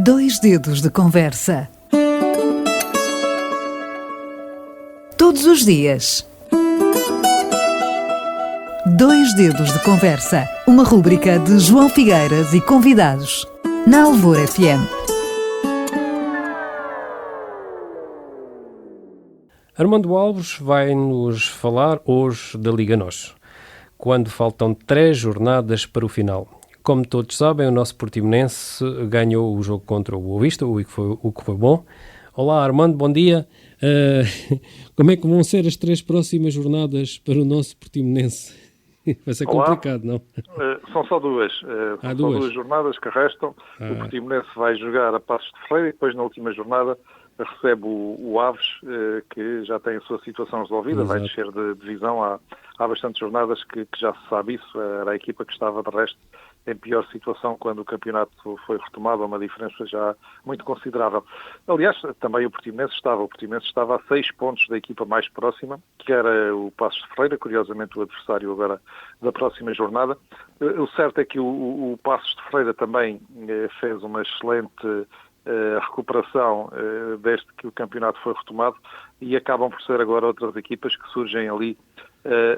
Dois dedos de conversa. Todos os dias. Dois dedos de conversa. Uma rúbrica de João Figueiras e convidados. Na Alvor FM. Armando Alves vai-nos falar hoje da Liga NOS, quando faltam 3 jornadas para o final. Como todos sabem, o nosso Portimonense ganhou o jogo contra o Boa Vista, o que foi bom. Olá Armando, bom dia. Como é que vão ser as 3 próximas jornadas para o nosso Portimonense? Vai ser complicado, não? São só duas. São só duas jornadas que restam. O Portimonense vai jogar a Passos de Ferreira e depois na última jornada recebe o Aves, que já tem a sua situação resolvida. Exato. Vai descer de divisão. Há bastantes jornadas que já se sabe isso. Era a equipa que estava de resto em pior situação quando o campeonato foi retomado, a uma diferença já muito considerável. Aliás, também o Portimonense estava a 6 pontos da equipa mais próxima, que era o Passos de Ferreira, curiosamente o adversário agora da próxima jornada. O certo é que o Passos de Ferreira também fez uma excelente recuperação desde que o campeonato foi retomado e acabam por ser agora outras equipas que surgem ali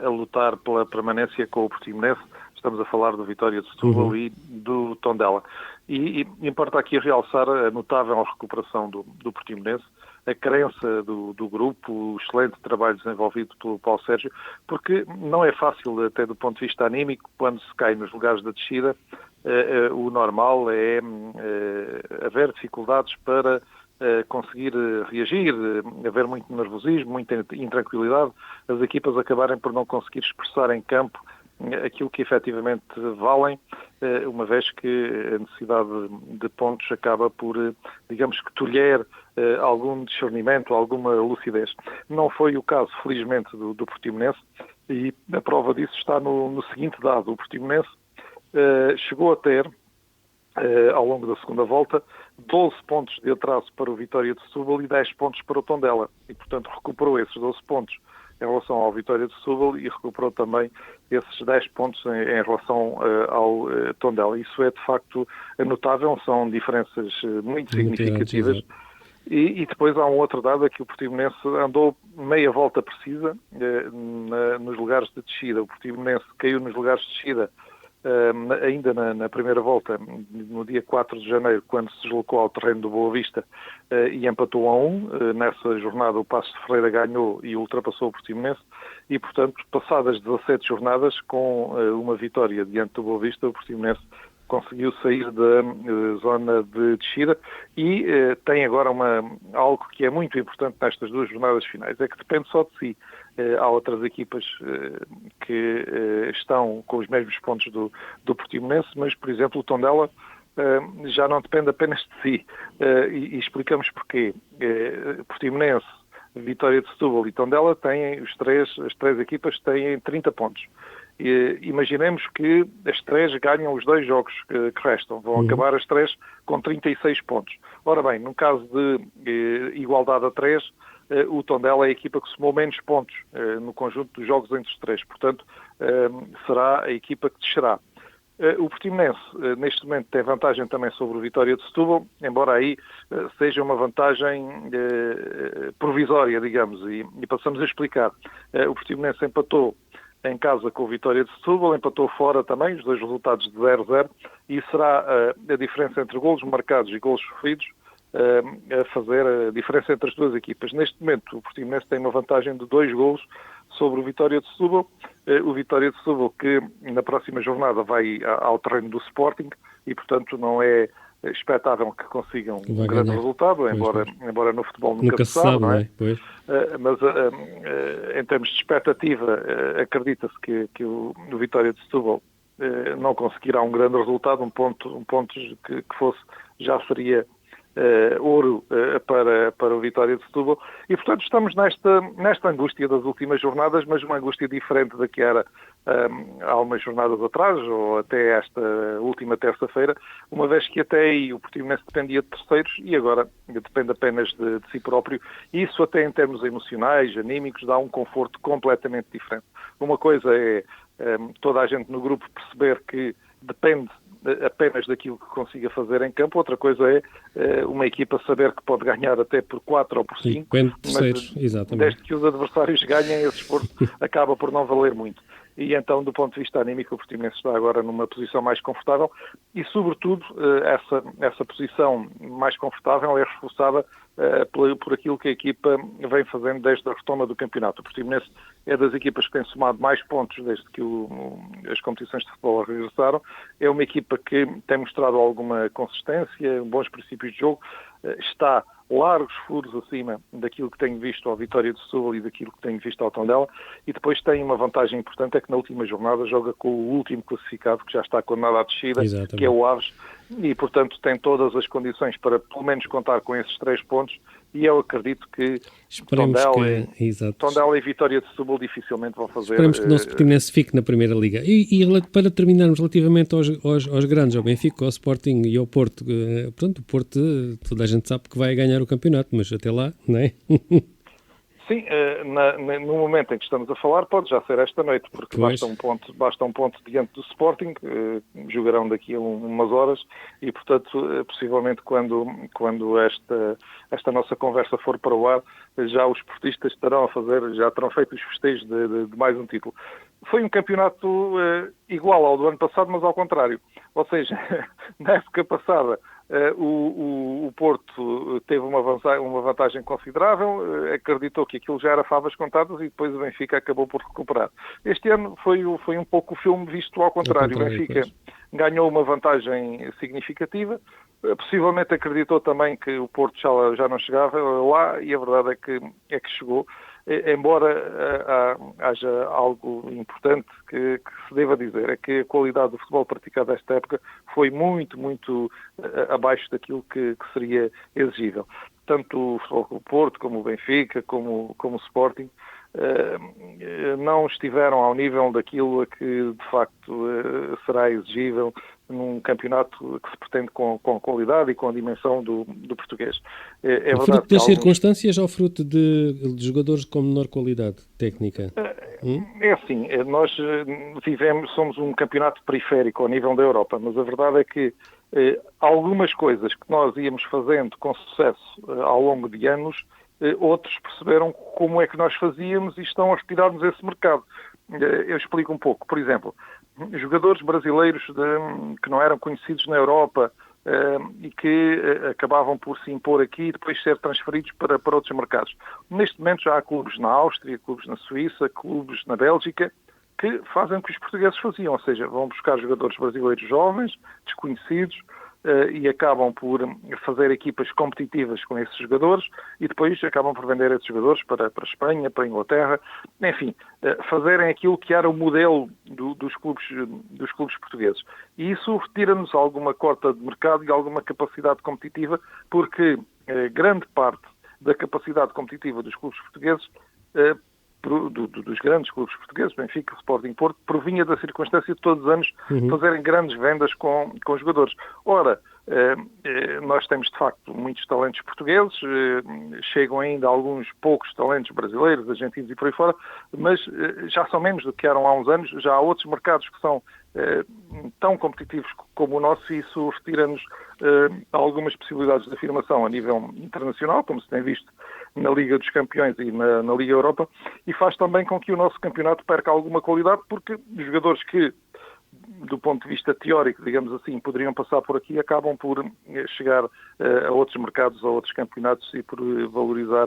a lutar pela permanência com o Portimonense. Estamos a falar do Vitória de Setúbal e do Tondela. E importa aqui realçar a notável recuperação do Portimonense, a crença do grupo, o excelente trabalho desenvolvido pelo Paulo Sérgio, porque não é fácil, até do ponto de vista anímico, quando se cai nos lugares da descida, o normal é haver dificuldades para conseguir reagir, haver muito nervosismo, muita intranquilidade, as equipas acabarem por não conseguir expressar em campo aquilo que efetivamente valem, uma vez que a necessidade de pontos acaba por, digamos que, tolher algum discernimento, alguma lucidez. Não foi o caso, felizmente, do Portimonense, e a prova disso está no seguinte dado. O Portimonense chegou a ter, ao longo da segunda volta, 12 pontos de atraso para o Vitória de Setúbal e 10 pontos para o Tondela. E, portanto, recuperou esses 12 pontos em relação ao Vitória de Setúbal e recuperou também esses 10 pontos em relação ao Tondela. Isso é, de facto, notável, são diferenças muito significativas. E depois há um outro dado, é que o Portimonense andou meia volta precisa nos lugares de descida. O Portimonense caiu nos lugares de descida ainda na primeira volta, no dia 4 de janeiro, quando se deslocou ao terreno do Boa Vista e empatou a 1. Nessa jornada o Passos de Ferreira ganhou e ultrapassou o Portimonense e, portanto, passadas 17 jornadas, com uma vitória diante do Boa Vista, o Portimonense conseguiu sair da zona de descida e tem agora algo que é muito importante nestas 2 jornadas finais, é que depende só de si. Há outras equipas que estão com os mesmos pontos do Portimonense, mas, por exemplo, o Tondela já não depende apenas de si. E explicamos porquê. Portimonense, Vitória de Setúbal e Tondela têm, as três equipas têm 30 pontos. Imaginemos que as 3 ganham os 2 jogos que restam. Vão acabar as 3 com 36 pontos. Ora bem, no caso de igualdade a 3, o Tondela é a equipa que somou menos pontos no conjunto dos jogos entre os 3. Portanto, será a equipa que descerá. O Portimonense, neste momento, tem vantagem também sobre o Vitória de Setúbal, embora aí seja uma vantagem provisória, digamos, e passamos a explicar. O Portimonense empatou em casa com o Vitória de Setúbal, empatou fora também, os 2 resultados de 0-0, e será a diferença entre golos marcados e golos sofridos a fazer a diferença entre as 2 equipas. Neste momento, o Portimonense tem uma vantagem de 2 golos sobre o Vitória de Setúbal. O Vitória de Setúbal, que na próxima jornada vai ao terreno do Sporting e, portanto, não é expectável que consigam um grande resultado, embora no futebol nunca se sabe, não é? Mas em termos de expectativa, acredita-se que o Vitória de Setúbal não conseguirá um grande resultado, um ponto que fosse, já seria ouro para o Vitória de Setúbal e, portanto, estamos nesta angústia das últimas jornadas, mas uma angústia diferente da que era há umas jornadas atrás ou até esta última terça-feira, uma vez que até aí o Portimonense dependia de terceiros e agora depende apenas de si próprio, e isso até em termos emocionais, anímicos, dá um conforto completamente diferente. Uma coisa é toda a gente no grupo perceber que depende apenas daquilo que consiga fazer em campo. Outra coisa é uma equipa saber que pode ganhar até por 4 ou por 5, terceiros, exatamente. Desde que os adversários ganhem, esse esforço acaba por não valer muito. E então, do ponto de vista anímico, o Portimonense está agora numa posição mais confortável e, sobretudo, essa posição mais confortável é reforçada por aquilo que a equipa vem fazendo desde a retoma do campeonato. O Portimonense é das equipas que tem somado mais pontos desde que as competições de futebol regressaram. É uma equipa que tem mostrado alguma consistência, bons princípios de jogo, está largos furos acima daquilo que tenho visto ao Vitória de Setúbal e daquilo que tenho visto ao Tondela, e depois tem uma vantagem importante, é que na última jornada joga com o último classificado, que já está condenado à descida, que é o Aves, e portanto tem todas as condições para pelo menos contar com esses 3 pontos, e eu acredito que Tondela e Vitória de Setúbal dificilmente vão fazer... Esperemos que o nosso Portimonense fique na Primeira Liga. E para terminarmos relativamente aos grandes, ao Benfica, ao Sporting e ao Porto, portanto, o Porto, toda a gente sabe que vai ganhar o campeonato, mas até lá, não é? Sim, no momento em que estamos a falar pode já ser esta noite, porque basta um ponto diante do Sporting, jogarão daqui a umas horas e, portanto, possivelmente quando esta nossa conversa for para o ar, já os portistas já terão feito os festejos de mais um título. Foi um campeonato igual ao do ano passado, mas ao contrário. Ou seja, na época passada, o Porto teve uma vantagem considerável, acreditou que aquilo já era favas contadas e depois o Benfica acabou por recuperar. Este ano foi um pouco o filme visto ao contrário. O Benfica ganhou uma vantagem significativa, possivelmente acreditou também que o Porto já não chegava lá, e a verdade é que chegou. Embora haja algo importante que se deva dizer, é que a qualidade do futebol praticado esta época foi muito, muito abaixo daquilo que seria exigível. Tanto o futebol do Porto, como o Benfica, como o Sporting, não estiveram ao nível daquilo a que de facto será exigível num campeonato que se pretende com qualidade e com a dimensão do português. É fruto das circunstâncias ou fruto de jogadores com menor qualidade técnica? É assim, nós somos um campeonato periférico ao nível da Europa, mas a verdade é que algumas coisas que nós íamos fazendo com sucesso ao longo de anos, outros perceberam como é que nós fazíamos e estão a retirar-nos esse mercado. Eu explico um pouco. Por exemplo, jogadores brasileiros que não eram conhecidos na Europa e que acabavam por se impor aqui e depois ser transferidos para outros mercados. Neste momento já há clubes na Áustria, clubes na Suíça, clubes na Bélgica, que fazem o que os portugueses faziam, ou seja, vão buscar jogadores brasileiros jovens, desconhecidos, e acabam por fazer equipas competitivas com esses jogadores e depois acabam por vender esses jogadores para a Espanha, para a Inglaterra, enfim, fazerem aquilo que era o modelo dos clubes portugueses. E isso retira-nos alguma cota de mercado e alguma capacidade competitiva, porque grande parte da capacidade competitiva dos clubes portugueses, dos grandes clubes portugueses, Benfica, Sporting, Porto, provinha da circunstância de todos os anos fazerem grandes vendas com jogadores. Ora, nós temos de facto muitos talentos portugueses, chegam ainda alguns poucos talentos brasileiros, argentinos e por aí fora, mas já são menos do que eram há uns anos, já há outros mercados que são tão competitivos como o nosso, e isso retira-nos algumas possibilidades de afirmação a nível internacional, como se tem visto na Liga dos Campeões e na Liga Europa, e faz também com que o nosso campeonato perca alguma qualidade, porque jogadores que, do ponto de vista teórico, digamos assim, poderiam passar por aqui, acabam por chegar a outros mercados, a outros campeonatos e por valorizar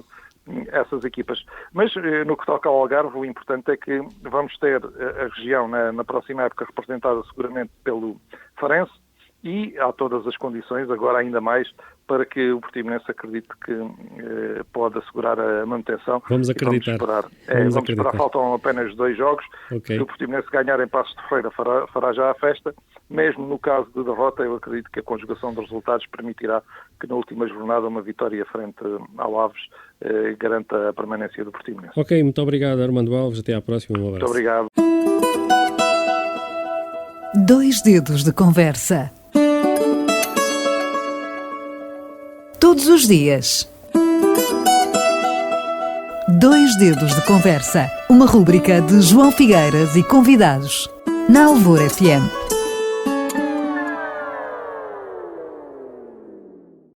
essas equipas. Mas no que toca ao Algarve, o importante é que vamos ter a região na próxima época representada seguramente pelo Farense, e há todas as condições, agora ainda mais, para que o Portimonense acredite que pode assegurar a manutenção. Vamos acreditar. Vamos esperar. Faltam apenas 2 jogos. Okay. Se o Portimonense ganhar em Passos de Ferreira, fará já a festa. Mesmo no caso de derrota, eu acredito que a conjugação de resultados permitirá que na última jornada uma vitória frente ao Aves garanta a permanência do Portimonense. Ok, muito obrigado, Armando Alves. Até à próxima. Um abraço. Muito obrigado. 2 dedos de conversa. Todos os dias. 2 dedos de conversa. Uma rúbrica de João Figueiras e convidados. Na Alvor FM.